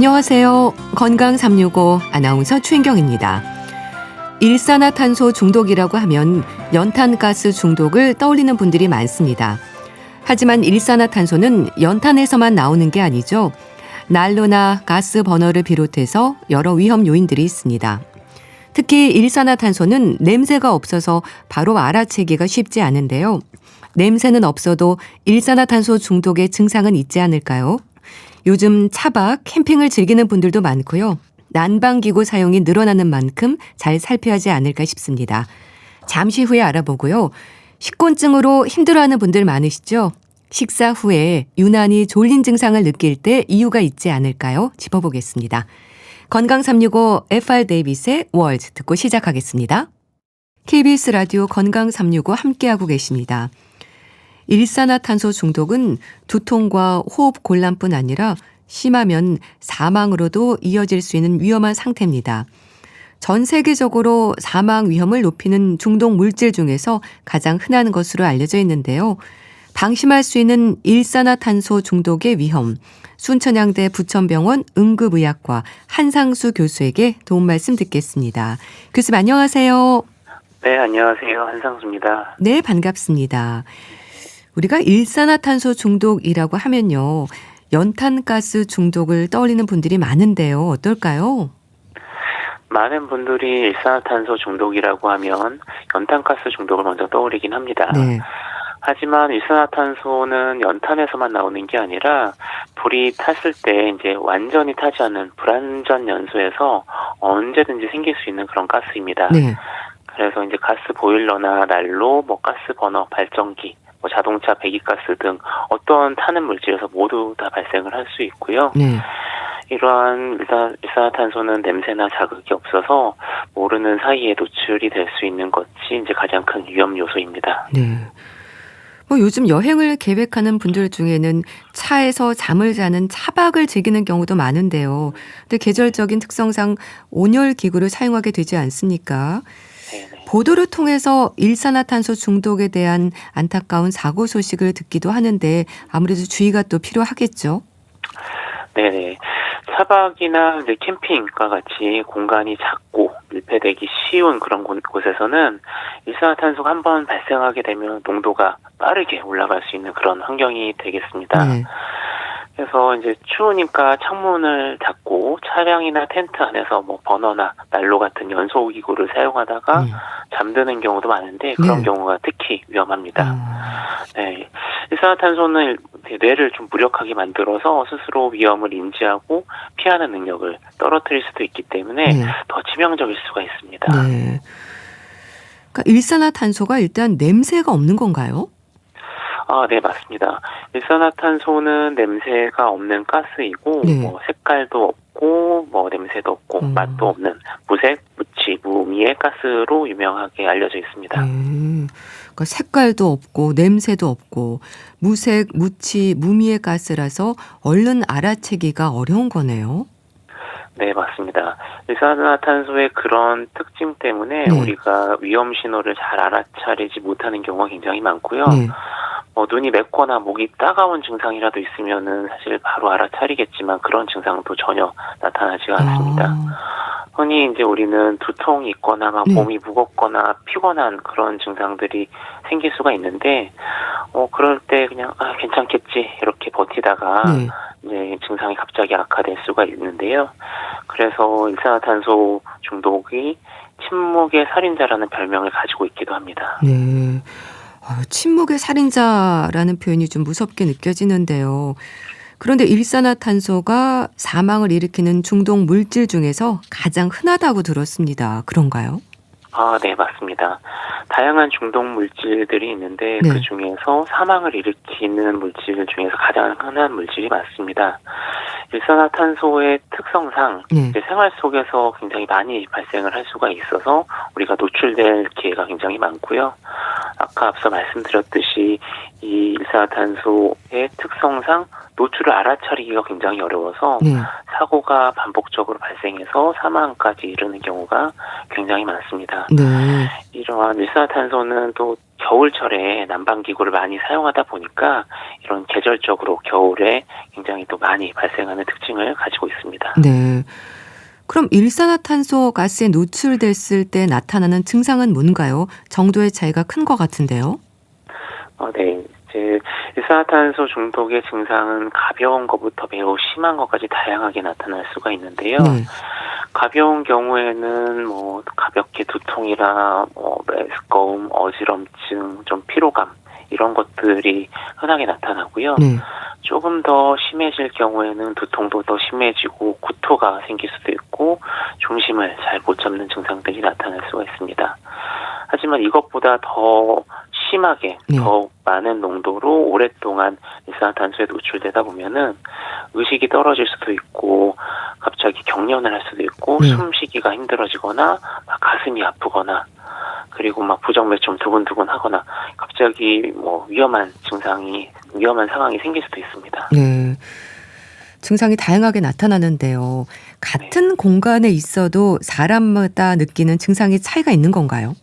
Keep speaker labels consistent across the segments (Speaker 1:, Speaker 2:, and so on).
Speaker 1: 안녕하세요. 건강 365 아나운서 최인경입니다. 일산화탄소 중독이라고 하면 연탄가스 중독을 떠올리는 분들이 많습니다. 하지만 일산화탄소는 연탄에서만 나오는 게 아니죠. 난로나 가스 버너를 비롯해서 여러 위험 요인들이 있습니다. 특히 일산화탄소는 냄새가 없어서 바로 알아채기가 쉽지 않은데요. 냄새는 없어도 일산화탄소 중독의 증상은 있지 않을까요? 요즘 차박, 캠핑을 즐기는 분들도 많고요. 난방기구 사용이 늘어나는 만큼 잘 살펴야 하지 않을까 싶습니다. 잠시 후에 알아보고요. 식곤증으로 힘들어하는 분들 많으시죠? 식사 후에 유난히 졸린 증상을 느낄 때 이유가 있지 않을까요? 짚어보겠습니다. 건강 365 FR 데이빗의 월드 듣고 시작하겠습니다. KBS 라디오 건강 365 함께하고 계십니다. 일산화탄소 중독은 두통과 호흡 곤란뿐 아니라 심하면 사망으로도 이어질 수 있는 위험한 상태입니다. 전 세계적으로 사망 위험을 높이는 중독 물질 중에서 가장 흔한 것으로 알려져 있는데요. 방심할 수 있는 일산화탄소 중독의 위험, 순천향대 부천병원 응급의학과 한상수 교수에게 도움 말씀 듣겠습니다. 교수님 안녕하세요.
Speaker 2: 네, 안녕하세요. 한상수입니다.
Speaker 1: 네, 반갑습니다. 우리가 일산화탄소 중독이라고 하면요. 연탄가스 중독을 떠올리는 분들이 많은데요. 어떨까요?
Speaker 2: 많은 분들이 일산화탄소 중독이라고 하면 연탄가스 중독을 먼저 떠올리긴 합니다.
Speaker 1: 네.
Speaker 2: 하지만 일산화탄소는 연탄에서만 나오는 게 아니라 불이 탔을 때 이제 완전히 타지 않은 불완전 연소에서 언제든지 생길 수 있는 그런 가스입니다.
Speaker 1: 네.
Speaker 2: 그래서 이제 가스 보일러나 난로, 가스 버너, 발전기, 자동차 배기가스 등 어떤 타는 물질에서 모두 다 발생을 할 수 있고요.
Speaker 1: 네.
Speaker 2: 이러한 일산화탄소는 냄새나 자극이 없어서 모르는 사이에 노출이 될 수 있는 것이 이제 가장 큰 위험 요소입니다.
Speaker 1: 네. 요즘 여행을 계획하는 분들 중에는 차에서 잠을 자는 차박을 즐기는 경우도 많은데요. 근데 계절적인 특성상 온열 기구를 사용하게 되지 않습니까?
Speaker 2: 네네.
Speaker 1: 보도를 통해서 일산화탄소 중독에 대한 안타까운 사고 소식을 듣기도 하는데 아무래도 주의가 또 필요하겠죠?
Speaker 2: 네네. 차박이나 이제 캠핑과 같이 공간이 작고 밀폐되기 쉬운 그런 곳에서는 일산화탄소가 한번 발생하게 되면 농도가 빠르게 올라갈 수 있는 그런 환경이 되겠습니다.
Speaker 1: 네.
Speaker 2: 그래서 이제 추우니까 창문을 닫고 차량이나 텐트 안에서 버너나 난로 같은 연소 기구를 사용하다가 잠드는 경우도 많은데 그런
Speaker 1: 네.
Speaker 2: 경우가 특히 위험합니다. 네. 일산화탄소는 뇌를 좀 무력하게 만들어서 스스로 위험을 인지하고 피하는 능력을 떨어뜨릴 수도 있기 때문에
Speaker 1: 네.
Speaker 2: 더 치명적일 수가 있습니다.
Speaker 1: 네. 그러니까 일산화탄소가 일단 냄새가 없는 건가요?
Speaker 2: 네, 맞습니다. 일산화탄소는 냄새가 없는 가스이고,
Speaker 1: 네.
Speaker 2: 색깔도 없고, 냄새도 없고, 맛도 없는 무색, 무취, 무미의 가스로 유명하게 알려져 있습니다.
Speaker 1: 그러니까 색깔도 없고, 냄새도 없고, 무색, 무취, 무미의 가스라서 얼른 알아채기가 어려운 거네요.
Speaker 2: 네, 맞습니다. 일산화탄소의 그런 특징 때문에
Speaker 1: 네.
Speaker 2: 우리가 위험 신호를 잘 알아차리지 못하는 경우가 굉장히 많고요.
Speaker 1: 네.
Speaker 2: 눈이 맵거나 목이 따가운 증상이라도 있으면은 사실 바로 알아차리겠지만 그런 증상도 전혀 나타나지가 않습니다. 흔히 이제 우리는 두통이 있거나 몸이 무겁거나 피곤한 그런 증상들이 생길 수가 있는데, 그럴 때 그냥 괜찮겠지 이렇게 버티다가
Speaker 1: 네.
Speaker 2: 이제 증상이 갑자기 악화될 수가 있는데요. 그래서 일산화탄소 중독이 침묵의 살인자라는 별명을 가지고 있기도 합니다.
Speaker 1: 네. 침묵의 살인자라는 표현이 좀 무섭게 느껴지는데요. 그런데 일산화탄소가 사망을 일으키는 중독 물질 중에서 가장 흔하다고 들었습니다. 그런가요?
Speaker 2: 네, 맞습니다. 다양한 중독 물질들이 있는데
Speaker 1: 네.
Speaker 2: 그 중에서 사망을 일으키는 물질 중에서 가장 흔한 물질이 맞습니다. 일산화탄소의 특성상
Speaker 1: 네.
Speaker 2: 이제 생활 속에서 굉장히 많이 발생을 할 수가 있어서 우리가 노출될 기회가 굉장히 많고요. 아까 앞서 말씀드렸듯이 이 일산화탄소의 특성상 노출을 알아차리기가 굉장히 어려워서
Speaker 1: 네.
Speaker 2: 사고가 반복적으로 발생해서 사망까지 이르는 경우가 굉장히 많습니다.
Speaker 1: 네.
Speaker 2: 이러한 일산화탄소는 또 겨울철에 난방기구를 많이 사용하다 보니까 이런 계절적으로 겨울에 굉장히 또 많이 발생하는 특징을 가지고 있습니다.
Speaker 1: 네. 그럼 일산화탄소 가스에 노출됐을 때 나타나는 증상은 뭔가요? 정도의 차이가 큰 것 같은데요.
Speaker 2: 네. 이제 일산화탄소 중독의 증상은 가벼운 것부터 매우 심한 것까지 다양하게 나타날 수가 있는데요.
Speaker 1: 네.
Speaker 2: 가벼운 경우에는 가볍게 두통이나 메스꺼움, 어지럼증, 좀 피로감 이런 것들이 흔하게 나타나고요.
Speaker 1: 네.
Speaker 2: 조금 더 심해질 경우에는 두통도 더 심해지고 구토가 생길 수도 있고 중심을 잘 못 잡는 증상들이 나타날 수가 있습니다. 하지만 이것보다 더 심하게
Speaker 1: 네.
Speaker 2: 더 많은 농도로 오랫동안 일산화탄소에 노출되다 보면은 의식이 떨어질 수도 있고 갑자기 경련을 할 수도 있고
Speaker 1: 네.
Speaker 2: 숨쉬기가 힘들어지거나 막 가슴이 아프거나 그리고 막 부정맥 좀 두근두근하거나 갑자기 위험한 상황이 생길 수도 있습니다.
Speaker 1: 네. 증상이 다양하게 나타나는데요. 같은 공간에 있어도 사람마다 느끼는 증상이 차이가 있는 건가요?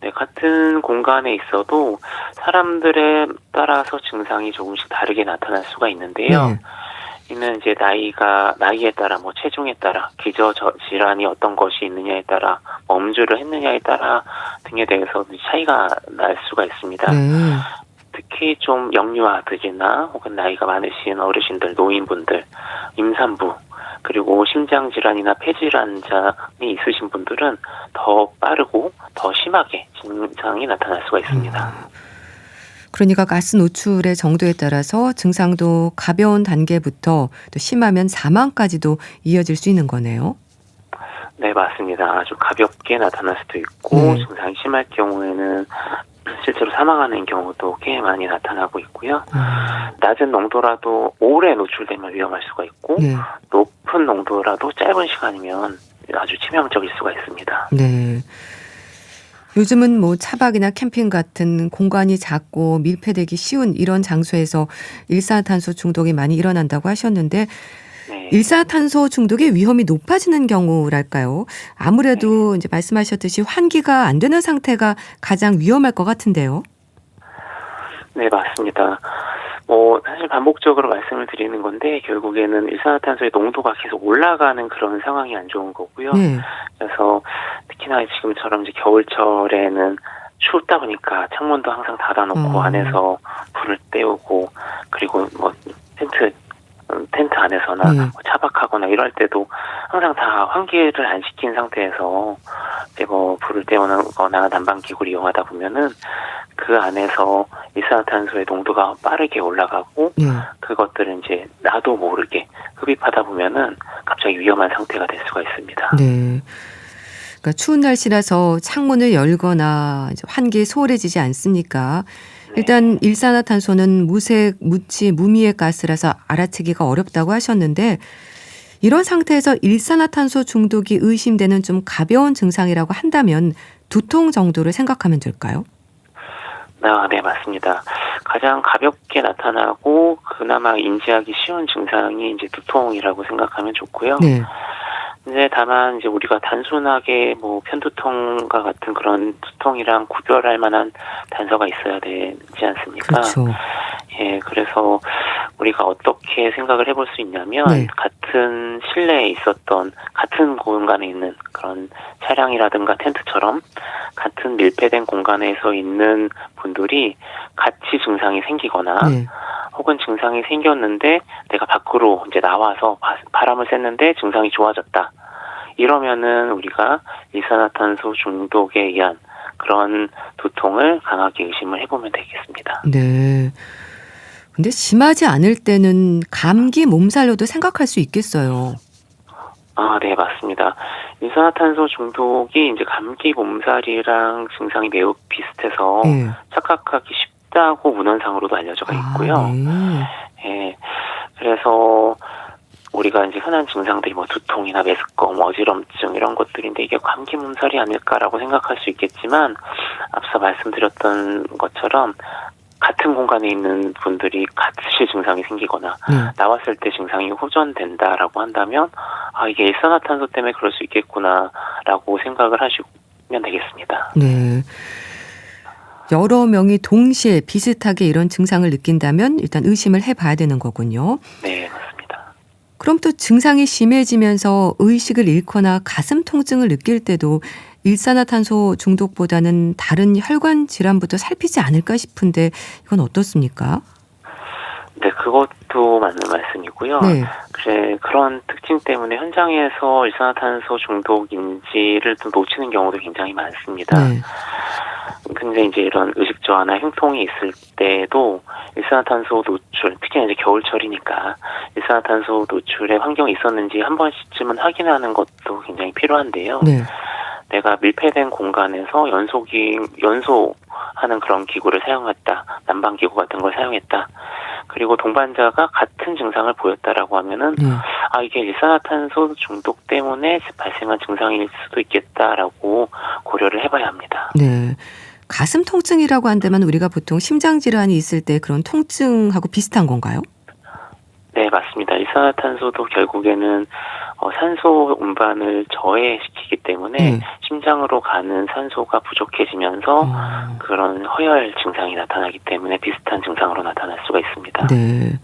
Speaker 2: 네, 같은 공간에 있어도 사람들에 따라서 증상이 조금씩 다르게 나타날 수가 있는데요.
Speaker 1: 네.
Speaker 2: 이는 이제 나이에 따라 체중에 따라 기저 질환이 어떤 것이 있느냐에 따라 음주를 했느냐에 따라 등에 대해서 차이가 날 수가 있습니다.
Speaker 1: 네.
Speaker 2: 특히 좀 영유아들이나 혹은 나이가 많으신 어르신들, 노인분들, 임산부 그리고 심장질환이나 폐질환자이 있으신 분들은 더 빠르고 더 심하게 증상이 나타날 수가 있습니다.
Speaker 1: 그러니까 가스 노출의 정도에 따라서 증상도 가벼운 단계부터 또 심하면 사망까지도 이어질 수 있는 거네요.
Speaker 2: 네, 맞습니다. 아주 가볍게 나타날 수도 있고
Speaker 1: 네.
Speaker 2: 증상이 심할 경우에는 실제로 사망하는 경우도 꽤 많이 나타나고 있고요. 낮은 농도라도 오래 노출되면 위험할 수가 있고
Speaker 1: 네.
Speaker 2: 높은 농도라도 짧은 시간이면 아주 치명적일 수가 있습니다.
Speaker 1: 네. 요즘은 차박이나 캠핑 같은 공간이 작고 밀폐되기 쉬운 이런 장소에서 일산화탄소 중독이 많이 일어난다고 하셨는데
Speaker 2: 네.
Speaker 1: 일산화탄소 중독의 위험이 높아지는 경우랄까요? 아무래도 이제 말씀하셨듯이 환기가 안 되는 상태가 가장 위험할 것 같은데요.
Speaker 2: 네, 맞습니다. 사실 반복적으로 말씀을 드리는 건데 결국에는 일산화탄소의 농도가 계속 올라가는 그런 상황이 안 좋은 거고요.
Speaker 1: 네.
Speaker 2: 그래서 특히나 지금처럼 이제 겨울철에는 춥다 보니까 창문도 항상 닫아놓고 안에서 불을 때우고 그리고 텐트 안에서나
Speaker 1: 네.
Speaker 2: 차박하거나 이럴 때도 항상 다 환기를 안 시킨 상태에서 이제 불을 때우거나 난방기구를 이용하다 보면은 그 안에서 일산화탄소의 농도가 빠르게 올라가고
Speaker 1: 네.
Speaker 2: 그것들을 이제 나도 모르게 흡입하다 보면은 갑자기 위험한 상태가 될 수가 있습니다.
Speaker 1: 네. 그러니까 추운 날씨라서 창문을 열거나 이제 환기에 소홀해지지 않습니까? 일단 일산화탄소는 무색, 무치, 무미의 가스라서 알아채기가 어렵다고 하셨는데 이런 상태에서 일산화탄소 중독이 의심되는 좀 가벼운 증상이라고 한다면 두통 정도를 생각하면 될까요?
Speaker 2: 네, 맞습니다. 가장 가볍게 나타나고 그나마 인지하기 쉬운 증상이 이제 두통이라고 생각하면 좋고요.
Speaker 1: 네.
Speaker 2: 이제 다만 이제 우리가 단순하게 편두통과 같은 그런 두통이랑 구별할 만한 단서가 있어야 되지 않습니까?
Speaker 1: 그렇죠.
Speaker 2: 예, 그래서 우리가 어떻게 생각을 해볼 수 있냐면
Speaker 1: 네.
Speaker 2: 같은 실내에 있었던 같은 공간에 있는 그런 차량이라든가 텐트처럼 같은 밀폐된 공간에서 있는 분들이 같이 증상이 생기거나
Speaker 1: 네.
Speaker 2: 혹은 증상이 생겼는데 내가 밖으로 이제 나와서 바람을 쐈는데 증상이 좋아졌다. 이러면은 우리가 일산화탄소 중독에 의한 그런 두통을 강하게 의심을 해보면 되겠습니다.
Speaker 1: 네. 근데 심하지 않을 때는 감기 몸살로도 생각할 수 있겠어요.
Speaker 2: 네, 맞습니다. 일산화탄소 중독이 이제 감기 몸살이랑 증상이 매우 비슷해서
Speaker 1: 네.
Speaker 2: 착각하기 쉽다고 문헌상으로도 알려져 있고요.
Speaker 1: 네.
Speaker 2: 예, 그래서 우리가 이제 흔한 증상들이 두통이나 메스꺼움, 어지럼증 이런 것들인데 이게 감기 몸살이 아닐까라고 생각할 수 있겠지만 앞서 말씀드렸던 것처럼 같은 공간에 있는 분들이 같이 증상이 생기거나 나왔을 때 증상이 호전된다라고 한다면 이게 일산화탄소 때문에 그럴 수 있겠구나라고 생각을 하시면 되겠습니다.
Speaker 1: 네. 여러 명이 동시에 비슷하게 이런 증상을 느낀다면 일단 의심을 해봐야 되는 거군요.
Speaker 2: 네, 맞습니다.
Speaker 1: 그럼 또 증상이 심해지면서 의식을 잃거나 가슴 통증을 느낄 때도 일산화탄소 중독보다는 다른 혈관 질환부터 살피지 않을까 싶은데 이건 어떻습니까?
Speaker 2: 네, 그것도 맞는 말씀이고요.
Speaker 1: 네.
Speaker 2: 그런 특징 때문에 현장에서 일산화탄소 중독 인지를 또 놓치는 경우도 굉장히 많습니다.
Speaker 1: 네.
Speaker 2: 근데 이제 이런 의식 저하나 흉통이 있을 때도 일산화탄소 노출, 특히 이제 겨울철이니까 일산화탄소 노출의 환경이 있었는지 한 번씩쯤은 확인하는 것도 굉장히 필요한데요.
Speaker 1: 네.
Speaker 2: 내가 밀폐된 공간에서 연소하는 그런 기구를 사용했다, 난방기구 같은 걸 사용했다. 그리고 동반자가 같은 증상을 보였다라고 하면은
Speaker 1: 네.
Speaker 2: 이게 일산화탄소 중독 때문에 발생한 증상일 수도 있겠다라고 고려를 해봐야 합니다.
Speaker 1: 네. 가슴 통증이라고 한다면 우리가 보통 심장 질환이 있을 때 그런 통증하고 비슷한 건가요?
Speaker 2: 네, 맞습니다. 일산화탄소도 결국에는 산소 운반을 저해시키기 때문에
Speaker 1: 네.
Speaker 2: 심장으로 가는 산소가 부족해지면서
Speaker 1: 어.
Speaker 2: 그런 허혈 증상이 나타나기 때문에 비슷한 증상으로 나타날 수가 있습니다.
Speaker 1: 네.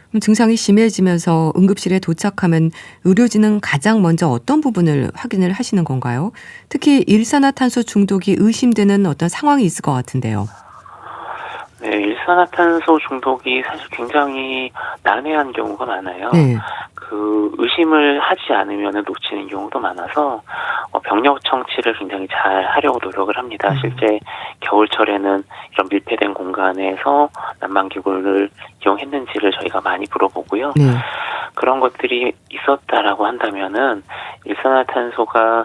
Speaker 1: 그럼 증상이 심해지면서 응급실에 도착하면 의료진은 가장 먼저 어떤 부분을 확인을 하시는 건가요? 특히 일산화탄소 중독이 의심되는 어떤 상황이 있을 것 같은데요.
Speaker 2: 네, 일산화탄소 중독이 사실 굉장히 난해한 경우가 많아요.
Speaker 1: 네.
Speaker 2: 그 의심을 하지 않으면 놓치는 경우도 많아서 병력 청취를 굉장히 잘 하려고 노력을 합니다. 실제 겨울철에는 이런 밀폐된 공간에서 난방기구를 이용했는지를 저희가 많이 물어보고요.
Speaker 1: 네.
Speaker 2: 그런 것들이 있었다라고 한다면은 일산화탄소가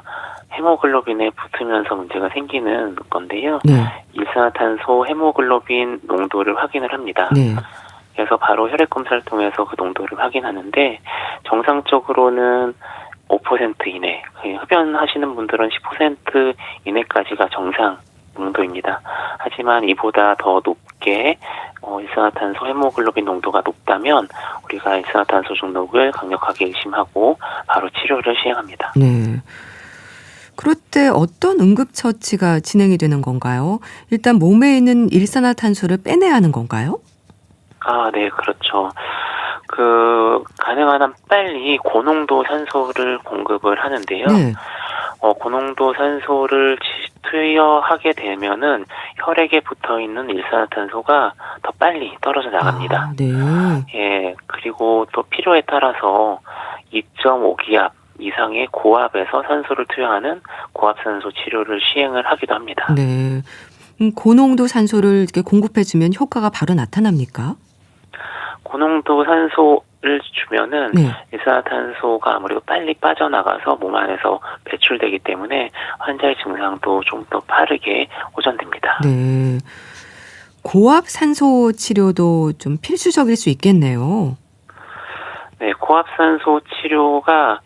Speaker 2: 헤모글로빈에 붙으면서 문제가 생기는 건데요.
Speaker 1: 네.
Speaker 2: 일산화탄소 헤모글로빈 농도를 확인을 합니다.
Speaker 1: 네.
Speaker 2: 그래서 바로 혈액 검사를 통해서 그 농도를 확인하는데 정상적으로는 5% 이내, 흡연하시는 분들은 10% 이내까지가 정상 농도입니다. 하지만 이보다 더 높게 일산화탄소 헤모글로빈 농도가 높다면 우리가 일산화탄소 중독을 강력하게 의심하고 바로 치료를 시행합니다.
Speaker 1: 네. 그럴 때 어떤 응급처치가 진행이 되는 건가요? 일단 몸에 있는 일산화탄소를 빼내야 하는 건가요?
Speaker 2: 네, 그렇죠. 가능한 한 빨리 고농도 산소를 공급을 하는데요.
Speaker 1: 네.
Speaker 2: 고농도 산소를 투여하게 되면은 혈액에 붙어 있는 일산화탄소가 더 빨리 떨어져 나갑니다.
Speaker 1: 네.
Speaker 2: 예, 그리고 또 필요에 따라서 2.5기압 이상의 고압에서 산소를 투여하는 고압산소 치료를 시행을 하기도 합니다.
Speaker 1: 네. 고농도 산소를 이렇게 공급해주면 효과가 바로 나타납니까?
Speaker 2: 고농도 산소를 주면은
Speaker 1: 네.
Speaker 2: 일산화탄소가 아무래도 빨리 빠져나가서 몸 안에서 배출되기 때문에 환자의 증상도 좀 더 빠르게 호전됩니다.
Speaker 1: 네. 고압 산소 치료도 좀 필수적일 수 있겠네요.
Speaker 2: 네, 고압산소 치료가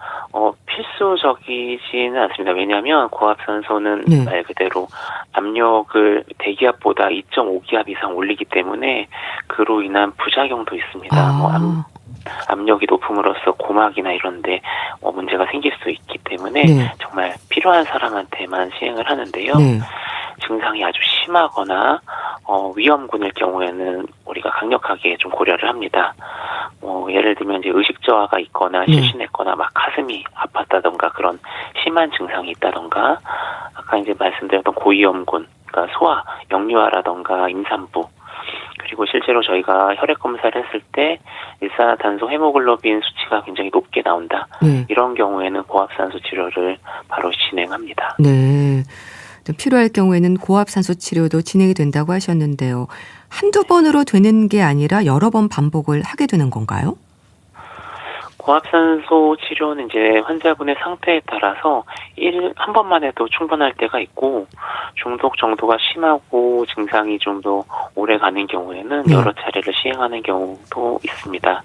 Speaker 2: 필수적이지는 않습니다. 왜냐하면 고압산소는
Speaker 1: 네.
Speaker 2: 말 그대로 압력을 대기압보다 2.5기압 이상 올리기 때문에 그로 인한 부작용도 있습니다. 압력이 높음으로써 고막이나 이런 데 문제가 생길 수 있기 때문에
Speaker 1: 네.
Speaker 2: 정말 필요한 사람한테만 시행을 하는데요.
Speaker 1: 네.
Speaker 2: 증상이 아주 심하거나 위험군일 경우에는 우리가 강력하게 좀 고려를 합니다. 예를 들면 이제 의식 저하가 있거나 실신했거나 막 가슴이 아팠다던가 그런 심한 증상이 있다던가 아까 이제 말씀드렸던 고위험군, 그러니까 소화, 역류화라던가 임산부, 그리고 실제로 저희가 혈액 검사를 했을 때 일산화탄소 헤모글로빈 수치가 굉장히 높게 나온다.
Speaker 1: 네.
Speaker 2: 이런 경우에는 고압산소 치료를 바로 진행합니다.
Speaker 1: 네. 또 필요할 경우에는 고압산소 치료도 진행이 된다고 하셨는데요. 한두 번으로 되는 게 아니라 여러 번 반복을 하게 되는 건가요?
Speaker 2: 고압산소 치료는 이제 환자분의 상태에 따라서 한 번만 해도 충분할 때가 있고 중독 정도가 심하고 증상이 좀 더 오래 가는 경우에는 여러 차례를 시행하는 경우도 있습니다.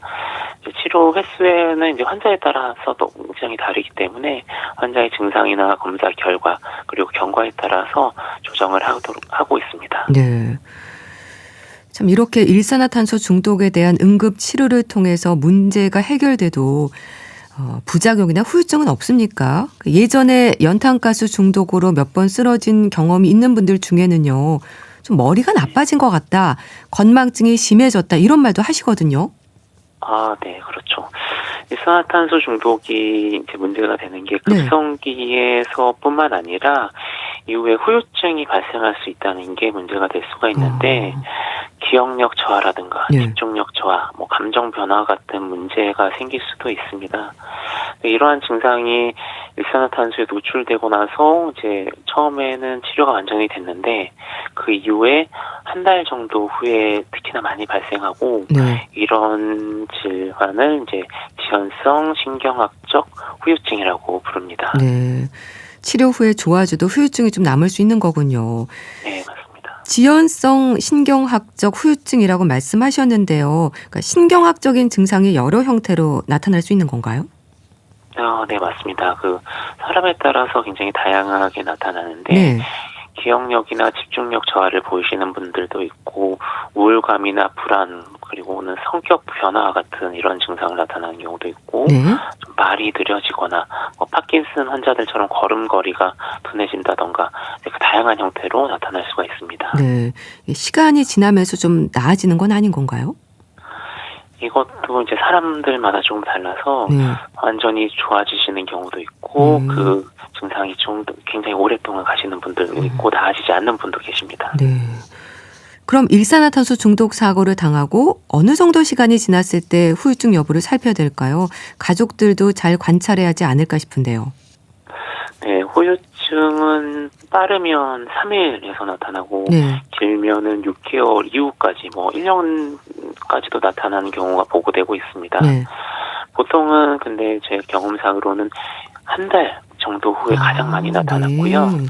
Speaker 2: 치료 횟수에는 이제 환자에 따라서 또 굉장히 다르기 때문에 환자의 증상이나 검사 결과 그리고 경과에 따라서 조정을 하고 있습니다.
Speaker 1: 네. 참 이렇게 일산화탄소 중독에 대한 응급 치료를 통해서 문제가 해결돼도 부작용이나 후유증은 없습니까? 예전에 연탄가스 중독으로 몇 번 쓰러진 경험이 있는 분들 중에는요. 좀 머리가 나빠진 것 같다. 건망증이 심해졌다. 이런 말도 하시거든요.
Speaker 2: 네, 그렇죠. 일산화탄소 중독이 이제 문제가 되는 게
Speaker 1: 네.
Speaker 2: 급성기에서뿐만 아니라 이후에 후유증이 발생할 수 있다는 게 문제가 될 수가 있는데 기억력 저하라든가
Speaker 1: 네.
Speaker 2: 집중력 저하, 감정 변화 같은 문제가 생길 수도 있습니다. 이러한 증상이 일산화탄소에 노출되고 나서 이제 처음에는 치료가 완전히 됐는데 그 이후에 한 달 정도 후에 특히나 많이 발생하고
Speaker 1: 네.
Speaker 2: 이런 질환을 이제 지연성 신경학적 후유증이라고 부릅니다.
Speaker 1: 네. 치료 후에 좋아져도 후유증이 좀 남을 수 있는 거군요.
Speaker 2: 네, 맞습니다.
Speaker 1: 지연성 신경학적 후유증이라고 말씀하셨는데요. 그러니까 신경학적인 증상이 여러 형태로 나타날 수 있는 건가요?
Speaker 2: 네, 맞습니다. 사람에 따라서 굉장히 다양하게 나타나는데
Speaker 1: 네.
Speaker 2: 기억력이나 집중력 저하를 보이시는 분들도 있고 우울감이나 불안 그리고는 성격 변화 같은 이런 증상을 나타나는 경우도 있고
Speaker 1: 네.
Speaker 2: 좀 말이 느려지거나 파킨슨 환자들처럼 걸음걸이가 둔해진다던가 그 다양한 형태로 나타날 수가 있습니다.
Speaker 1: 네. 시간이 지나면서 좀 나아지는 건 아닌 건가요?
Speaker 2: 이것도 이제 사람들마다 조금 달라서
Speaker 1: 네.
Speaker 2: 완전히 좋아지시는 경우도 있고
Speaker 1: 음.
Speaker 2: 증상이 좀 굉장히 오랫동안 가시는 분들도 있고 나아지지 않는 분도 계십니다.
Speaker 1: 네. 그럼 일산화탄소 중독 사고를 당하고 어느 정도 시간이 지났을 때 후유증 여부를 살펴야 될까요? 가족들도 잘 관찰해야 하지 않을까 싶은데요.
Speaker 2: 네, 후유증은 빠르면 3일에서 나타나고
Speaker 1: 네.
Speaker 2: 길면은 6개월 이후까지 1년까지도 나타나는 경우가 보고되고 있습니다.
Speaker 1: 네.
Speaker 2: 보통은 근데 제 경험상으로는 한 달 정도 후에 가장 많이 나타났고요.
Speaker 1: 네.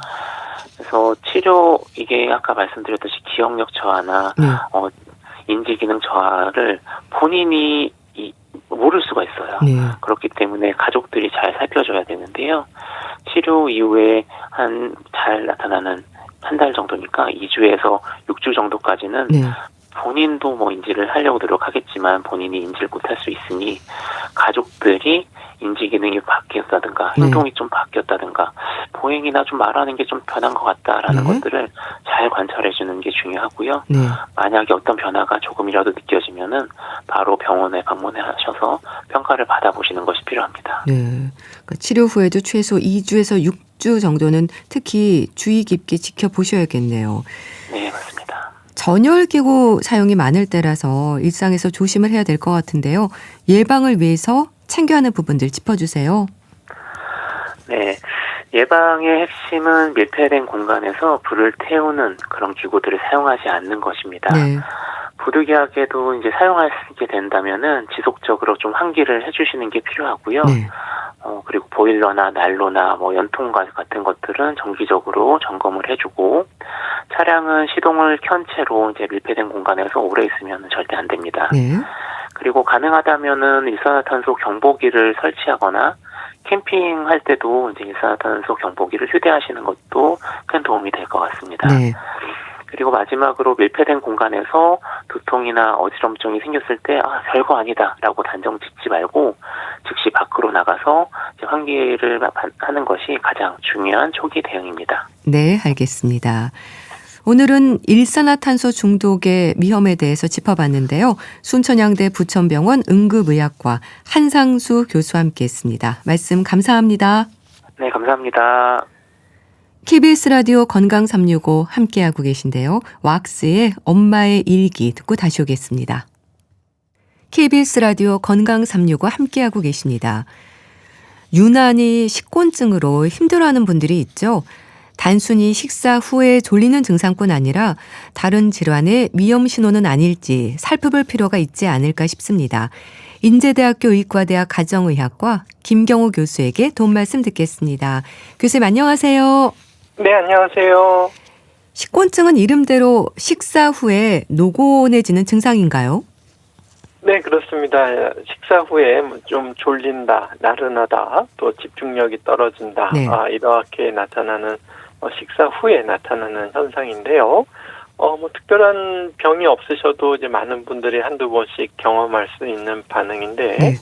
Speaker 2: 그래서 치료 이게 아까 말씀드렸듯이 기억력 저하나
Speaker 1: 네.
Speaker 2: 인지기능 저하를 본인이 모를 수가 있어요.
Speaker 1: 네.
Speaker 2: 그렇기 때문에 가족들이 잘 살펴줘야 되는데요. 치료 이후에 잘 나타나는 한 달 정도니까 2주에서 6주 정도까지는
Speaker 1: 네.
Speaker 2: 본인도 인지를 하려고 노력하겠지만 본인이 인지를 못할 수 있으니 가족들이 인지 기능이 바뀌었다든가 행동이 좀 바뀌었다든가 보행이나 좀 말하는 게 좀 변한 것 같다라는
Speaker 1: 네.
Speaker 2: 것들을 잘 관찰해 주는 게 중요하고요.
Speaker 1: 네.
Speaker 2: 만약에 어떤 변화가 조금이라도 느껴지면은 바로 병원에 방문하셔서 평가를 받아보시는 것이 필요합니다.
Speaker 1: 네. 그러니까 치료 후에도 최소 2주에서 6주 정도는 특히 주의 깊게 지켜보셔야겠네요.
Speaker 2: 네, 맞습니다.
Speaker 1: 전열기구 사용이 많을 때라서 일상에서 조심을 해야 될 것 같은데요. 예방을 위해서 챙겨야 하는 부분들 짚어주세요.
Speaker 2: 네. 예방의 핵심은 밀폐된 공간에서 불을 태우는 그런 기구들을 사용하지 않는 것입니다.
Speaker 1: 네.
Speaker 2: 부득이하게도 이제 사용하게 된다면은 지속적으로 좀 환기를 해주시는 게 필요하고요.
Speaker 1: 네.
Speaker 2: 그리고 보일러나 난로나 연통가스 같은 것들은 정기적으로 점검을 해주고 차량은 시동을 켠 채로 이제 밀폐된 공간에서 오래 있으면 절대 안 됩니다.
Speaker 1: 네.
Speaker 2: 그리고 가능하다면은 일산화탄소 경보기를 설치하거나 캠핑할 때도 이제 일산화탄소 경보기를 휴대하시는 것도 큰 도움이 될 것 같습니다.
Speaker 1: 네.
Speaker 2: 그리고 마지막으로 밀폐된 공간에서 두통이나 어지럼증이 생겼을 때 별거 아니다라고 단정 짓지 말고 즉시 밖으로 나가서 이제 환기를 하는 것이 가장 중요한 초기 대응입니다.
Speaker 1: 네, 알겠습니다. 오늘은 일산화탄소 중독의 위험에 대해서 짚어봤는데요. 순천향대 부천병원 응급의학과 한상수 교수와 함께했습니다. 말씀 감사합니다.
Speaker 2: 네, 감사합니다.
Speaker 1: KBS 라디오 건강 365 함께하고 계신데요. 왁스의 엄마의 일기 듣고 다시 오겠습니다. KBS 라디오 건강 365 함께하고 계십니다. 유난히 식곤증으로 힘들어하는 분들이 있죠. 단순히 식사 후에 졸리는 증상뿐 아니라 다른 질환의 위험 신호는 아닐지 살펴볼 필요가 있지 않을까 싶습니다. 인제대학교 의과대학 가정의학과 김경호 교수에게 도움 말씀 듣겠습니다. 교수님 안녕하세요.
Speaker 3: 네, 안녕하세요.
Speaker 1: 식곤증은 이름대로 식사 후에 노곤해지는 증상인가요?
Speaker 3: 네, 그렇습니다. 식사 후에 좀 졸린다, 나른하다, 또 집중력이 떨어진다,
Speaker 1: 네.
Speaker 3: 이렇게 나타나는 식사 후에 나타나는 현상인데요. 특별한 병이 없으셔도 이제 많은 분들이 한두 번씩 경험할 수 있는 반응인데,
Speaker 1: 네.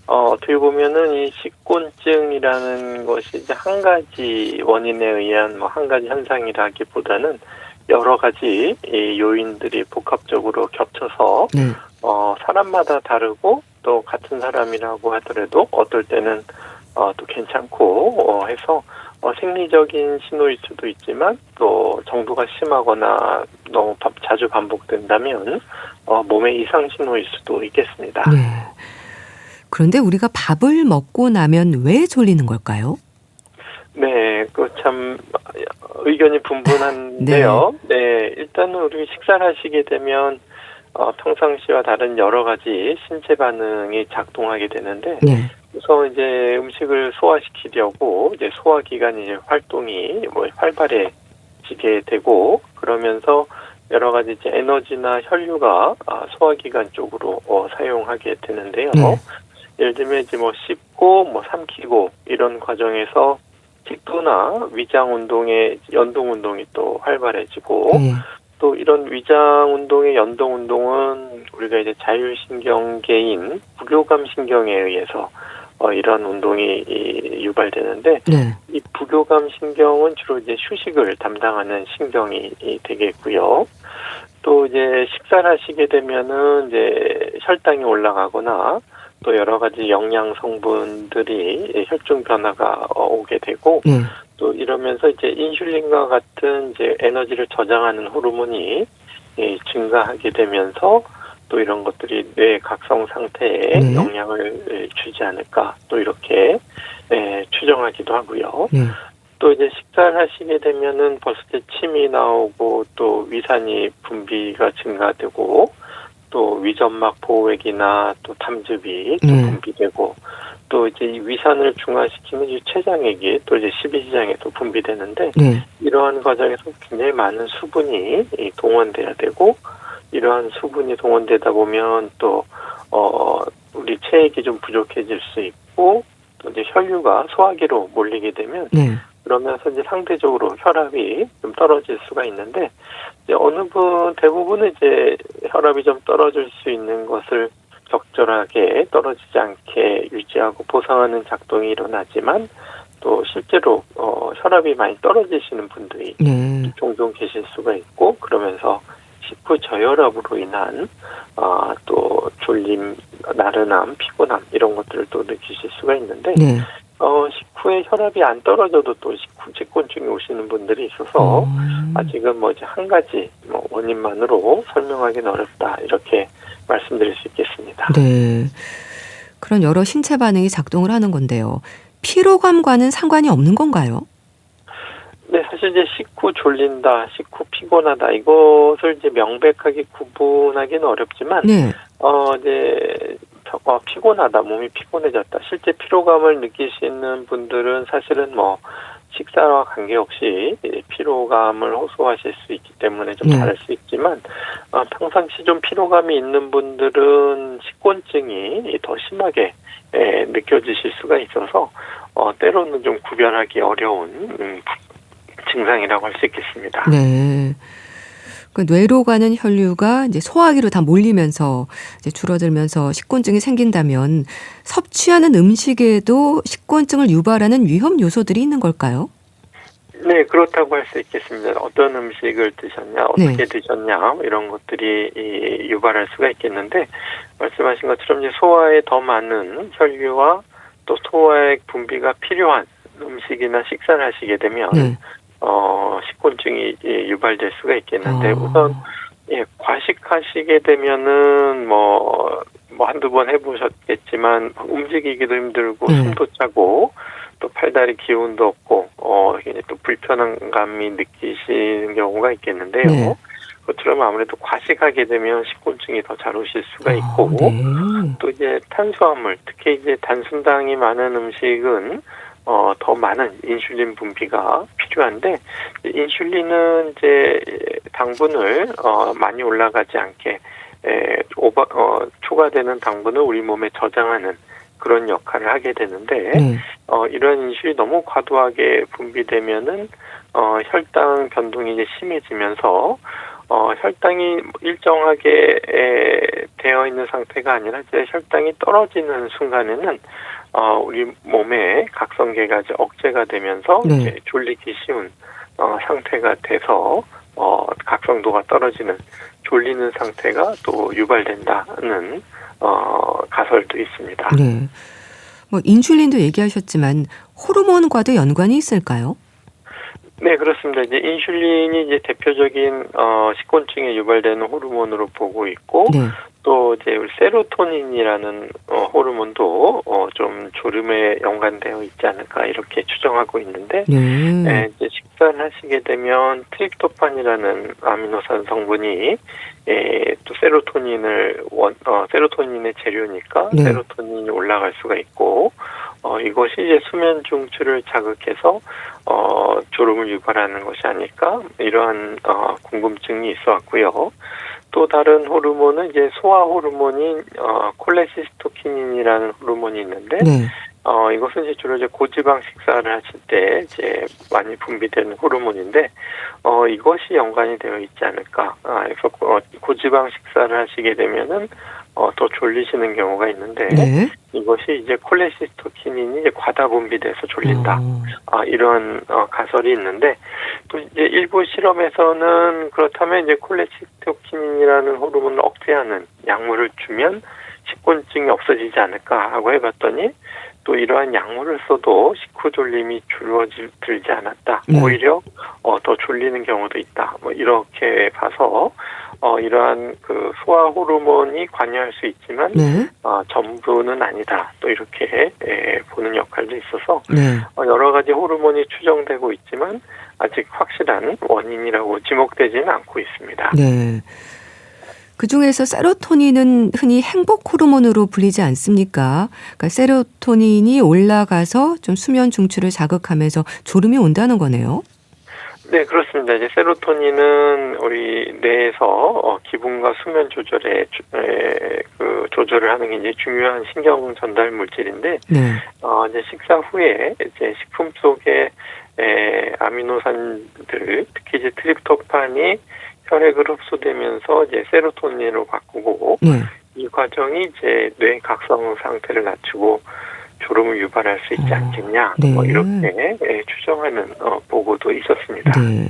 Speaker 3: 어떻게 보면은 이 식곤증이라는 것이 이제 한 가지 원인에 의한 뭐 한 가지 현상이라기보다는 여러 가지 이 요인들이 복합적으로 겹쳐서
Speaker 1: 네.
Speaker 3: 사람마다 다르고 또 같은 사람이라고 하더라도 어떨 때는 또 괜찮고 해서 생리적인 신호일 수도 있지만 또 정도가 심하거나 너무 자주 반복된다면 몸의 이상 신호일 수도 있겠습니다.
Speaker 1: 네. 그런데 우리가 밥을 먹고 나면 왜 졸리는 걸까요?
Speaker 3: 네, 그 참 의견이 분분한데요. 네, 일단은 우리 식사를 하시게 되면 평상시와 다른 여러 가지 신체 반응이 작동하게 되는데,
Speaker 1: 네.
Speaker 3: 우선 이제 음식을 소화시키려고 이제 소화기관이 이제 활동이 뭐 활발해지게 되고, 그러면서 여러 가지 이제 에너지나 혈류가 소화기관 쪽으로 사용하게 되는데요.
Speaker 1: 네.
Speaker 3: 예를 들면 이제 뭐 씹고 뭐 삼키고 이런 과정에서 식도나 위장 운동의 연동 운동이 또 활발해지고,
Speaker 1: 네.
Speaker 3: 또 이런 위장 운동의 연동 운동은 우리가 이제 자율신경계인 부교감 신경에 의해서 이런 운동이 유발되는데,
Speaker 1: 네.
Speaker 3: 이 부교감 신경은 주로 이제 휴식을 담당하는 신경이 되겠고요. 또 이제 식사를 하시게 되면은 이제 혈당이 올라가거나 또 여러 가지 영양 성분들이 혈중 변화가 오게 되고,
Speaker 1: 네.
Speaker 3: 또 이러면서 이제 인슐린과 같은 이제 에너지를 저장하는 호르몬이 증가하게 되면서 또 이런 것들이 뇌 각성 상태에
Speaker 1: 네.
Speaker 3: 영향을 주지 않을까 또 이렇게 추정하기도 하고요.
Speaker 1: 네.
Speaker 3: 또 이제 식사를 하시게 되면은 벌써 이제 침이 나오고 또 위산이 분비가 증가되고 또 위점막 보호액이나 또 담즙이 또
Speaker 1: 네.
Speaker 3: 분비되고 또 이제 이 위산을 중화시키는 췌장액이 또 이제 십이지장에서 분비되는데,
Speaker 1: 네.
Speaker 3: 이러한 과정에서 굉장히 많은 수분이 동원돼야 되고, 이러한 수분이 동원되다 보면 또 우리 체액이 좀 부족해질 수 있고, 또 이제 혈류가 소화기로 몰리게 되면
Speaker 1: 네.
Speaker 3: 그러면서 이제 상대적으로 혈압이 좀 떨어질 수가 있는데, 이제 대부분은 이제 혈압이 좀 떨어질 수 있는 것을 적절하게 떨어지지 않게 유지하고 보상하는 작동이 일어나지만, 또 실제로 혈압이 많이 떨어지시는 분들이
Speaker 1: 네.
Speaker 3: 종종 계실 수가 있고, 그러면서 식후 저혈압으로 인한 또 졸림, 나른함, 피곤함 이런 것들을 또 느끼실 수가 있는데,
Speaker 1: 네.
Speaker 3: 식후에 혈압이 안 떨어져도 또 식후 식곤증이 오시는 분들이 있어서 아직은 뭐 이제 한 가지 원인만으로 설명하기는 어렵다 이렇게 말씀드릴 수 있겠습니다.
Speaker 1: 네. 그런 여러 신체 반응이 작동을 하는 건데요. 피로감과는 상관이 없는 건가요?
Speaker 3: 네, 사실 이제 식후 졸린다, 식후 피곤하다 이것을 이제 명백하게 구분하기는 어렵지만,
Speaker 1: 네.
Speaker 3: 이제 피곤하다, 몸이 피곤해졌다. 실제 피로감을 느끼시는 분들은 사실은 뭐 식사와 관계없이 피로감을 호소하실 수 있기 때문에 좀 다를 수 있지만, 평상시 좀 피로감이 있는 분들은 식곤증이 더 심하게 느껴지실 수가 있어서 때로는 좀 구별하기 어려운 증상이라고 할 수 있겠습니다.
Speaker 1: 네. 그 뇌로 가는 혈류가 이제 소화기로 다 몰리면서 이제 줄어들면서 식곤증이 생긴다면 섭취하는 음식에도 식곤증을 유발하는 위험 요소들이 있는 걸까요?
Speaker 3: 네, 그렇다고 할 수 있겠습니다. 어떤 음식을 드셨냐, 어떻게
Speaker 1: 네.
Speaker 3: 드셨냐, 이런 것들이 유발할 수가 있겠는데, 말씀하신 것처럼 이제 소화에 더 많은 혈류와 또 소화액 분비가 필요한 음식이나 식사를 하시게 되면,
Speaker 1: 네.
Speaker 3: 식곤증이 유발될 수가 있겠는데, 우선, 과식하시게 되면은 한두 번 해보셨겠지만, 움직이기도 힘들고, 숨도 차고, 또 팔다리 기운도 없고, 또 불편한 감이 느끼시는 경우가 있겠는데요.
Speaker 1: 네.
Speaker 3: 그것처럼 아무래도 과식하게 되면 식곤증이 더 잘 오실 수가 있고,
Speaker 1: 네.
Speaker 3: 또 이제 탄수화물, 특히 이제 단순당이 많은 음식은 더 많은 인슐린 분비가 필요한데, 인슐린은 이제 당분을 많이 올라가지 않게 초과되는 당분을 우리 몸에 저장하는 그런 역할을 하게 되는데, 이런 인슐린이 너무 과도하게 분비되면은 혈당 변동이 이제 심해지면서 혈당이 일정하게 되어 있는 상태가 아니라 이제 혈당이 떨어지는 순간에는 우리 몸의 각성계가 이제 억제가 되면서
Speaker 1: 네.
Speaker 3: 이제 졸리기 쉬운 상태가 돼서 각성도가 떨어지는 졸리는 상태가 또 유발된다는 가설도 있습니다.
Speaker 1: 네. 뭐 인슐린도 얘기하셨지만 호르몬과도 연관이 있을까요?
Speaker 3: 네, 그렇습니다. 이제 인슐린이 이제 대표적인 식곤증에 유발되는 호르몬으로 보고 있고,
Speaker 1: 네.
Speaker 3: 또 이제 우리 세로토닌이라는 호르몬도 좀 졸음에 연관되어 있지 않을까 이렇게 추정하고 있는데,
Speaker 1: 네.
Speaker 3: 이제 식사를 하시게 되면 트립토판이라는 아미노산 성분이 또 세로토닌의 재료니까
Speaker 1: 네.
Speaker 3: 세로토닌이 올라갈 수가 있고, 이것이 이제 수면 중추를 자극해서 졸음을 유발하는 것이 아닐까 이러한 궁금증이 있어왔고요. 또 다른 호르몬은 이제 소화 호르몬인 콜레시스토키닌이라는 호르몬이 있는데,
Speaker 1: 네.
Speaker 3: 이것은 이제 주로 이제 고지방 식사를 하실 때 이제 많이 분비되는 호르몬인데, 이것이 연관이 되어 있지 않을까. 그래서 고지방 식사를 하시게 되면은 더 졸리시는 경우가 있는데,
Speaker 1: 네.
Speaker 3: 이것이 이제 콜레시스토키닌이 이제 과다 분비돼서 졸린다. 이런 가설이 있는데, 또 이제 일부 실험에서는 그렇다면 이제 콜레시스토키닌이라는 호르몬을 억제하는 약물을 주면 식곤증이 없어지지 않을까 하고 해봤더니, 또 이러한 약물을 써도 식후 졸림이 줄어들지 않았다. 오히려 더 졸리는 경우도 있다. 뭐 이렇게 봐서 이러한 그 소화 호르몬이 관여할 수 있지만
Speaker 1: 네.
Speaker 3: 전부는 아니다. 또 이렇게 보는 역할도 있어서
Speaker 1: 네.
Speaker 3: 여러 가지 호르몬이 추정되고 있지만 아직 확실한 원인이라고 지목되지는 않고 있습니다.
Speaker 1: 네. 그중에서 세로토닌은 흔히 행복 호르몬으로 불리지 않습니까? 그러니까 세로토닌이 올라가서 좀 수면 중추를 자극하면서 졸음이 온다는 거네요.
Speaker 3: 네, 그렇습니다. 이제 세로토닌은 우리 뇌에서 기분과 수면 조절에 그 조절을 하는 게 이제 중요한 신경 전달 물질인데,
Speaker 1: 네.
Speaker 3: 이제 식사 후에 이제 식품 속에 아미노산들, 특히 이제 트립토판이 혈액을 흡수되면서 이제 세로토닌으로 바꾸고,
Speaker 1: 네.
Speaker 3: 이 과정이 이제 뇌 각성 상태를 낮추고 졸음을 유발할 수 있지 않겠냐,
Speaker 1: 네.
Speaker 3: 뭐 이렇게 추정하는 보고도 있었습니다.
Speaker 1: 네.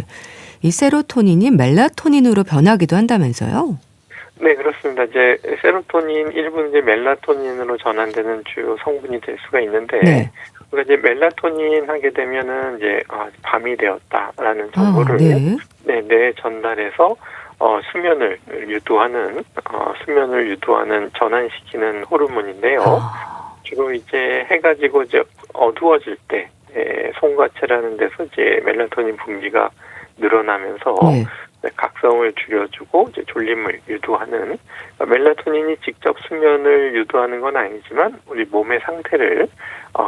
Speaker 1: 이 세로토닌이 멜라토닌으로 변하기도 한다면서요?
Speaker 3: 네, 그렇습니다. 이제 세로토닌 일부는 이제 멜라토닌으로 전환되는 주요 성분이 될 수가 있는데,
Speaker 1: 네.
Speaker 3: 그러니까 이제 멜라토닌 하게 되면은 이제 밤이 되었다라는 정보를 뇌에 전달해서 수면을 유도하는 전환시키는 호르몬인데요. 주로 이제 해가 지고 이제 어두워질 때 송과체라는 데서 이제 멜라토닌 분비가 늘어나면서 각성을 줄여주고 이제 졸림을 유도하는, 그러니까 멜라토닌이 직접 수면을 유도하는 건 아니지만 우리 몸의 상태를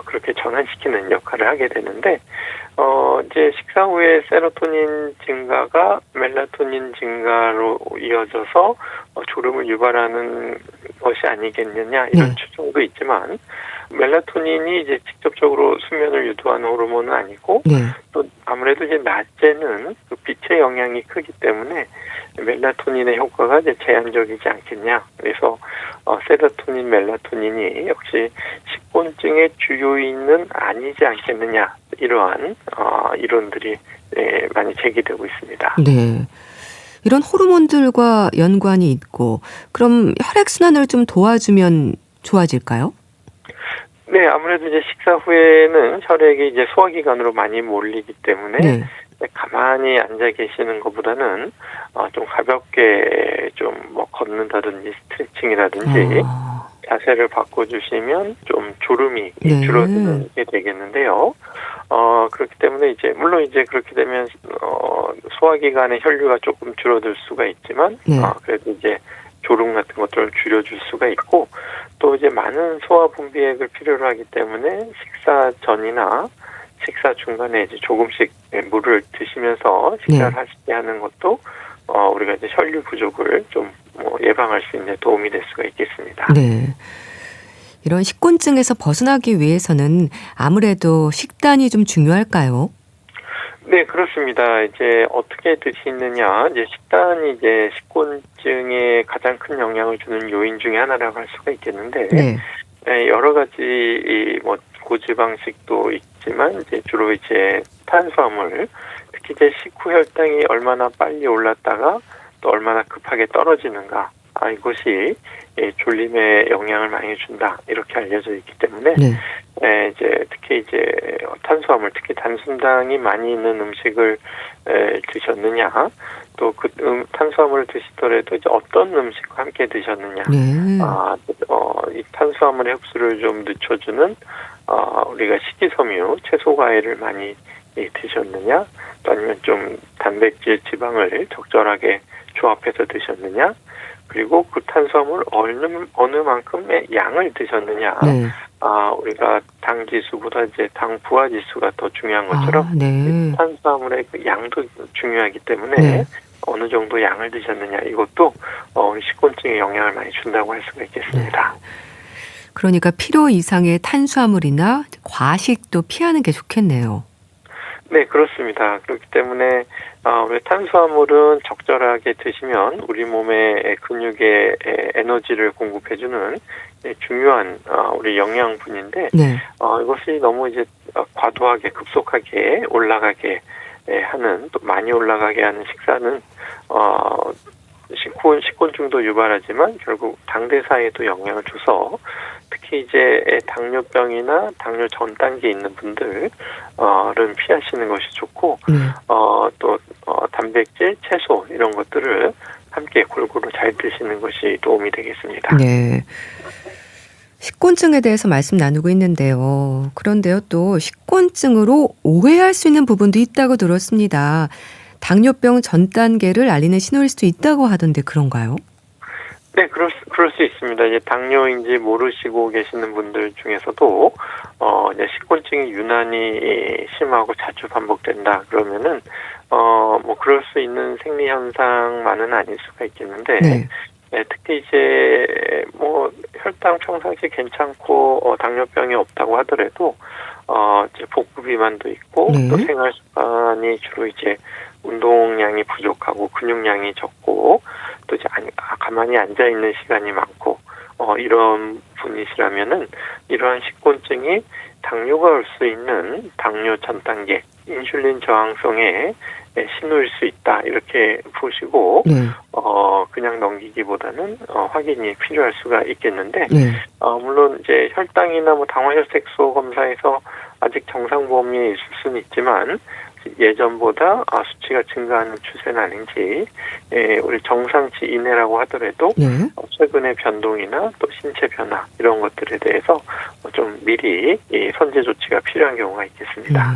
Speaker 3: 그렇게 전환시키는 역할을 하게 되는데, 이제 식사 후에 세로토닌 증가가 멜라토닌 증가로 이어져서 졸음을 유발하는 것이 아니겠느냐 이런 추정도 있지만, 멜라토닌이 이제 직접적으로 수면을 유도하는 호르몬은 아니고, 또 아무래도 이제 낮에는 그 빛의 영향이 크기 때문에 멜라토닌의 효과가 이제 제한적이지 않겠냐. 그래서 세로토닌, 멜라토닌이 역시 식곤증의 주요인은 아니지 않겠느냐. 이러한 이론들이 많이 제기되고 있습니다.
Speaker 1: 네. 이런 호르몬들과 연관이 있고, 그럼 혈액순환을 좀 도와주면 좋아질까요?
Speaker 3: 네, 아무래도 이제 식사 후에는 혈액이 이제 소화기관으로 많이 몰리기 때문에 가만히 앉아 계시는 것보다는 좀 가볍게 좀 뭐 걷는다든지 스트레칭이라든지 자세를 바꿔주시면 좀 졸음이 줄어들게 되겠는데요. 그렇기 때문에 이제 물론 이제 그렇게 되면 소화기관의 혈류가 조금 줄어들 수가 있지만 그래도 이제 졸음 같은 것들을 줄여줄 수가 있고, 또 이제 많은 소화 분비액을 필요로 하기 때문에 식사 전이나 식사 중간에 이제 조금씩 물을 드시면서 식사를 하시게 하는 것도 우리가 이제 혈류 부족을 좀 예방할 수 있는 도움이 될 수가 있겠습니다.
Speaker 1: 네. 이런 식곤증에서 벗어나기 위해서는 아무래도 식단이 좀 중요할까요?
Speaker 3: 네, 그렇습니다. 이제 어떻게 드시느냐, 이제 식단이 이제 식곤증에 가장 큰 영향을 주는 요인 중에 하나라고 할 수가 있겠는데,
Speaker 1: 네.
Speaker 3: 여러 가지 뭐 고지방식도 있지만 이제 주로 이제 탄수화물, 특히 이제 식후 혈당이 얼마나 빨리 올랐다가 또 얼마나 급하게 떨어지는가, 이것이 졸림에 영향을 많이 준다 이렇게 알려져 있기 때문에.
Speaker 1: 네.
Speaker 3: 이제 특히 이제 탄수화물, 특히 단순당이 많이 있는 음식을 드셨느냐, 또 그 탄수화물을 드시더라도 이제 어떤 음식과 함께 드셨느냐,
Speaker 1: 네.
Speaker 3: 이 탄수화물의 흡수를 좀 늦춰주는 우리가 식이섬유, 채소 과일을 많이 드셨느냐, 또 아니면 좀 단백질, 지방을 적절하게 조합해서 드셨느냐, 그리고 그 탄수화물 어느 만큼의 양을 드셨느냐.
Speaker 1: 네.
Speaker 3: 우리가 당 지수보다 이제 당 부하 지수가 더 중요한 것처럼
Speaker 1: 네.
Speaker 3: 탄수화물의 그 양도 중요하기 때문에
Speaker 1: 네.
Speaker 3: 어느 정도 양을 드셨느냐, 이것도 우리 식곤증에 영향을 많이 준다고 할 수가 있겠습니다.
Speaker 1: 그러니까 필요 이상의 탄수화물이나 과식도 피하는 게 좋겠네요.
Speaker 3: 네, 그렇습니다. 그렇기 때문에 우리 탄수화물은 적절하게 드시면 우리 몸의 근육에 에너지를 공급해주는 중요한 우리 영양분인데,
Speaker 1: 네.
Speaker 3: 이것이 너무 이제 과도하게 급속하게 올라가게 하는, 또 많이 올라가게 하는 식사는 식곤증도 유발하지만 결국 당대사에도 영향을 줘서, 특히 이제 당뇨병이나 당뇨 전 단계에 있는 분들은 피하시는 것이 좋고,
Speaker 1: 네.
Speaker 3: 또 단백질, 채소 이런 것들을 함께 골고루 잘 드시는 것이 도움이 되겠습니다.
Speaker 1: 네. 식곤증에 대해서 말씀 나누고 있는데요. 그런데요, 또 식곤증으로 오해할 수 있는 부분도 있다고 들었습니다. 당뇨병 전 단계를 알리는 신호일 수도 있다고 하던데 그런가요?
Speaker 3: 네, 그럴 수 있습니다. 이제 당뇨인지 모르시고 계시는 분들 중에서도 이제 식곤증이 유난히 심하고 자주 반복된다 그러면은 뭐 그럴 수 있는 생리 현상만은 아닐 수가 있겠는데,
Speaker 1: 네.
Speaker 3: 특히 이제 뭐 혈당 평상시 괜찮고 당뇨병이 없다고 하더라도 이제 복부 비만도 있고,
Speaker 1: 네.
Speaker 3: 또 생활 습관이 주로 이제 운동량이 부족하고 근육량이 적고, 또 이제 가만히 앉아 있는 시간이 많고, 이런 분이시라면은 이러한 식곤증이 당뇨가 올 수 있는 당뇨 전 단계, 인슐린 저항성의 신호일 수 있다 이렇게 보시고,
Speaker 1: 네.
Speaker 3: 그냥 넘기기보다는 확인이 필요할 수가 있겠는데,
Speaker 1: 네.
Speaker 3: 물론 이제 혈당이나 뭐 당화혈색소 검사에서 아직 정상 범위에 있을 수는 있지만, 예전보다 수치가 증가하는 추세는 아닌지, 우리 정상치 이내라고 하더라도
Speaker 1: 네.
Speaker 3: 최근의 변동이나 또 신체 변화 이런 것들에 대해서 좀 미리 선제 조치가 필요한 경우가 있겠습니다.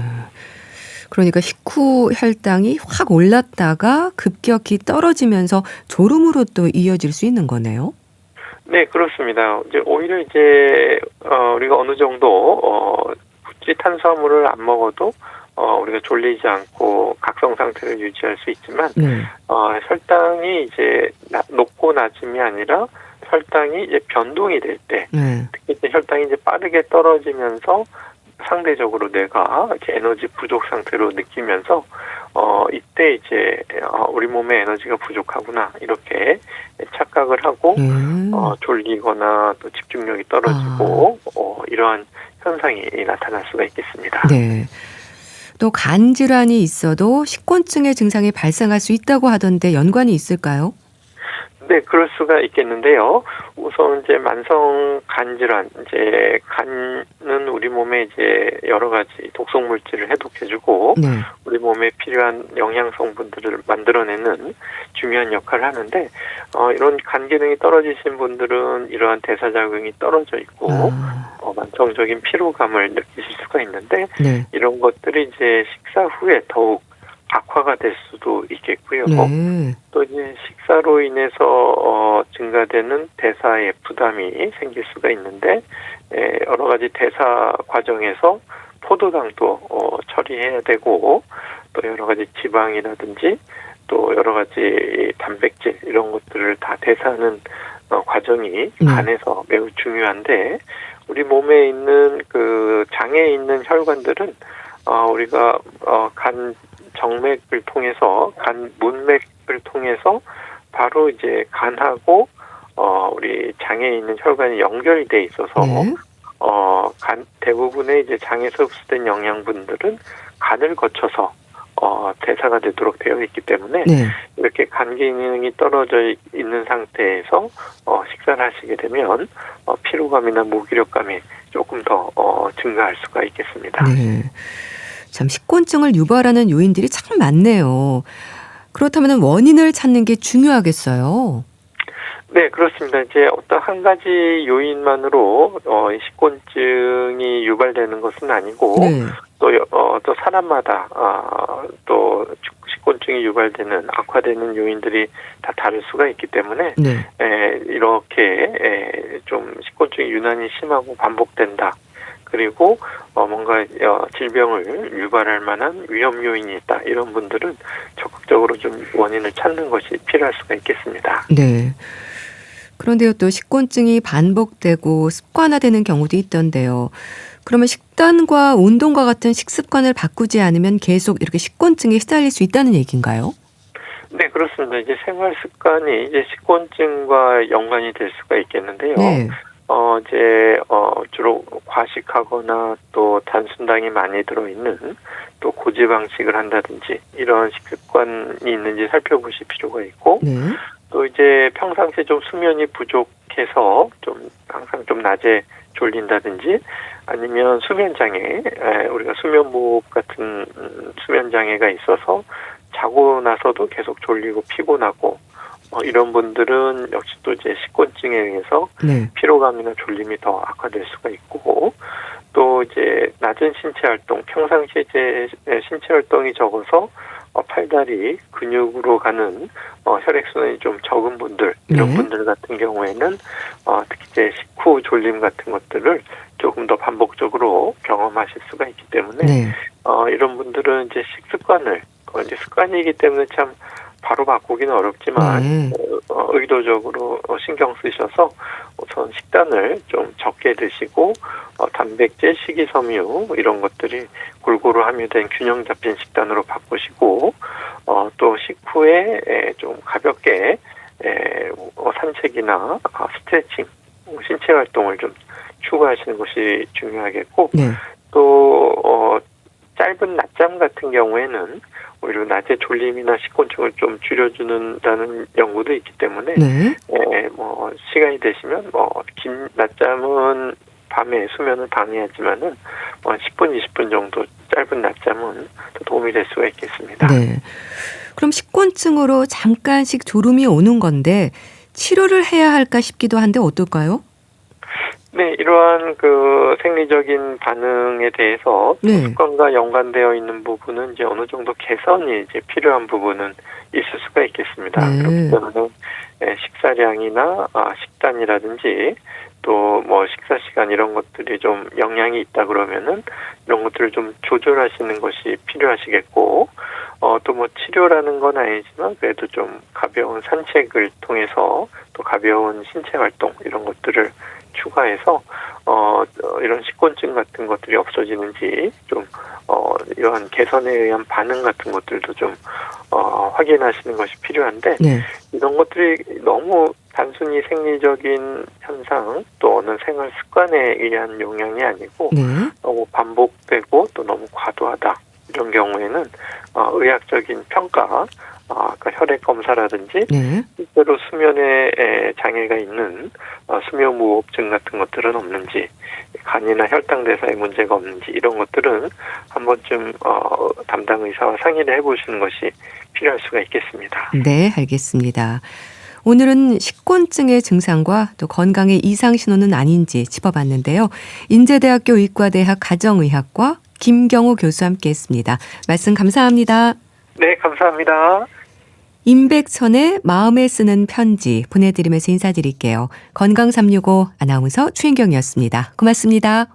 Speaker 1: 그러니까 식후 혈당이 확 올랐다가 급격히 떨어지면서 졸음으로 또 이어질 수 있는 거네요.
Speaker 3: 네, 그렇습니다. 이제 오히려 이제 우리가 어느 정도 굳이 탄수화물을 안 먹어도 우리가 졸리지 않고 각성 상태를 유지할 수 있지만,
Speaker 1: 네.
Speaker 3: 혈당이 이제 높고 낮음이 아니라 혈당이 이제 변동이 될 때,
Speaker 1: 네.
Speaker 3: 특히 이제 혈당이 이제 빠르게 떨어지면서 상대적으로 뇌가 이렇게 에너지 부족 상태로 느끼면서 이때 이제 우리 몸에 에너지가 부족하구나 이렇게 착각을 하고 졸리거나 또 집중력이 떨어지고 이러한 현상이 나타날 수가 있겠습니다.
Speaker 1: 네. 또 간 질환이 있어도 식곤증의 증상이 발생할 수 있다고 하던데 연관이 있을까요?
Speaker 3: 네, 그럴 수가 있겠는데요. 우선 이제 만성 간 질환, 이제 간은 우리 몸에 이제 여러 가지 독성 물질을 해독해주고,
Speaker 1: 네.
Speaker 3: 우리 몸에 필요한 영양 성분들을 만들어내는 중요한 역할을 하는데, 이런 간 기능이 떨어지신 분들은 이러한 대사 작용이 떨어져 있고, 만성적인 피로감을 느끼실 수가 있는데,
Speaker 1: 네.
Speaker 3: 이런 것들이 이제 식사 후에 더욱 악화가 될 수도 있겠고요.
Speaker 1: 네.
Speaker 3: 또 이제 식사로 인해서 증가되는 대사의 부담이 생길 수가 있는데, 여러 가지 대사 과정에서 포도당도 처리해야 되고, 또 여러 가지 지방이라든지 또 여러 가지 단백질 이런 것들을 다 대사하는 과정이 간에서 매우 중요한데, 우리 몸에 있는 그 장에 있는 혈관들은 우리가 간 정맥을 통해서 간 문맥을 통해서 바로 이제 간하고 우리 장에 있는 혈관이 연결돼 있어서
Speaker 1: 네.
Speaker 3: 간 대부분의 이제 장에서 흡수된 영양분들은 간을 거쳐서 대사가 되도록 되어 있기 때문에
Speaker 1: 네.
Speaker 3: 이렇게 간 기능이 떨어져 있는 상태에서 식사를 하시게 되면 피로감이나 무기력감이 조금 더 증가할 수가 있겠습니다.
Speaker 1: 네. 참 식곤증을 유발하는 요인들이 참 많네요. 그렇다면 원인을 찾는 게 중요하겠어요.
Speaker 3: 네, 그렇습니다. 이제 어떤 한 가지 요인만으로 이 식곤증이 유발되는 것은 아니고
Speaker 1: 네.
Speaker 3: 또 사람마다 또 식곤증이 유발되는 악화되는 요인들이 다 다를 수가 있기 때문에
Speaker 1: 네.
Speaker 3: 이렇게 좀 식곤증이 유난히 심하고 반복된다. 그리고 뭔가 질병을 유발할 만한 위험 요인이 있다. 이런 분들은 적극적으로 좀 원인을 찾는 것이 필요할 수가 있겠습니다.
Speaker 1: 네. 그런데요, 또 식곤증이 반복되고 습관화되는 경우도 있던데요. 그러면 식단과 운동과 같은 식습관을 바꾸지 않으면 계속 이렇게 식곤증에 시달릴 수 있다는 얘기인가요?
Speaker 3: 네, 그렇습니다. 이제 생활 습관이 이제 식곤증과 연관이 될 수가 있겠는데요.
Speaker 1: 네.
Speaker 3: 주로 과식하거나 또 단순당이 많이 들어있는 또 고지방식을 한다든지 이런 식습관이 있는지 살펴보실 필요가 있고
Speaker 1: 네.
Speaker 3: 또 이제 평상시에 좀 수면이 부족해서 좀 항상 좀 낮에 졸린다든지 아니면 수면장애, 우리가 수면무호흡 같은 수면장애가 있어서 자고 나서도 계속 졸리고 피곤하고 이런 분들은 역시 또 이제 식곤증에 의해서
Speaker 1: 네.
Speaker 3: 피로감이나 졸림이 더 악화될 수가 있고 또 이제 낮은 신체 활동, 평상시에 이제 신체 활동이 적어서 팔다리 근육으로 가는 혈액순환이 좀 적은 분들 이런
Speaker 1: 네.
Speaker 3: 분들 같은 경우에는 특히 이제 식후 졸림 같은 것들을 조금 더 반복적으로 경험하실 수가 있기 때문에
Speaker 1: 네.
Speaker 3: 이런 분들은 이제 식습관을 이제 습관이기 때문에 참 바로 바꾸기는 어렵지만
Speaker 1: 네.
Speaker 3: 의도적으로 신경 쓰셔서 우선 식단을 좀 적게 드시고 단백질, 식이섬유 이런 것들이 골고루 함유된 균형 잡힌 식단으로 바꾸시고 또 식후에 좀 가볍게 산책이나 스트레칭, 신체 활동을 좀 추가하시는 것이 중요하겠고
Speaker 1: 네.
Speaker 3: 또 짧은 낮잠 같은 경우에는 오히려 낮에 졸림이나 식곤증을 좀 줄여주는다는 연구도 있기 때문에
Speaker 1: 네.
Speaker 3: 시간이 되시면 긴 낮잠은 밤에 수면을 방해하지만은 10분, 20분 정도 짧은 낮잠은 또 도움이 될 수가 있겠습니다.
Speaker 1: 네. 그럼 식곤증으로 잠깐씩 졸음이 오는 건데 치료를 해야 할까 싶기도 한데 어떨까요?
Speaker 3: 네, 이러한 그 생리적인 반응에 대해서
Speaker 1: 네.
Speaker 3: 습관과 연관되어 있는 부분은 이제 어느 정도 개선이 이제 필요한 부분은 있을 수가 있겠습니다.
Speaker 1: 네.
Speaker 3: 그렇기 때문에 식사량이나 식단이라든지 또 뭐 식사 시간 이런 것들이 좀 영향이 있다 그러면은 이런 것들을 좀 조절하시는 것이 필요하시겠고 또 뭐 치료라는 건 아니지만 그래도 좀 가벼운 산책을 통해서 또 가벼운 신체 활동 이런 것들을 추가해서 이런 식곤증 같은 것들이 없어지는지 좀 이러한 개선에 의한 반응 같은 것들도 좀 확인하시는 것이 필요한데
Speaker 1: 네.
Speaker 3: 이런 것들이 너무 단순히 생리적인 현상 또 어느 생활 습관에 의한 영향이 아니고
Speaker 1: 네.
Speaker 3: 너무 반복되고 또 너무 과도하다 이런 경우에는 의학적인 평가 아까 혈액 검사라든지
Speaker 1: 네.
Speaker 3: 실제로 수면에 장애가 있는 수면무호흡증 같은 것들은 없는지 간이나 혈당 대사에 문제가 없는지 이런 것들은 한 번쯤 담당 의사와 상의를 해보시는 것이 필요할 수가 있겠습니다.
Speaker 1: 네, 알겠습니다. 오늘은 식곤증의 증상과 또 건강의 이상 신호는 아닌지 짚어봤는데요. 인제대학교 의과대학 가정의학과 김경우 교수와 함께했습니다. 말씀 감사합니다.
Speaker 3: 네, 감사합니다.
Speaker 1: 임백천의 마음에 쓰는 편지 보내드리면서 인사드릴게요. 건강365 아나운서 최인경이었습니다. 고맙습니다.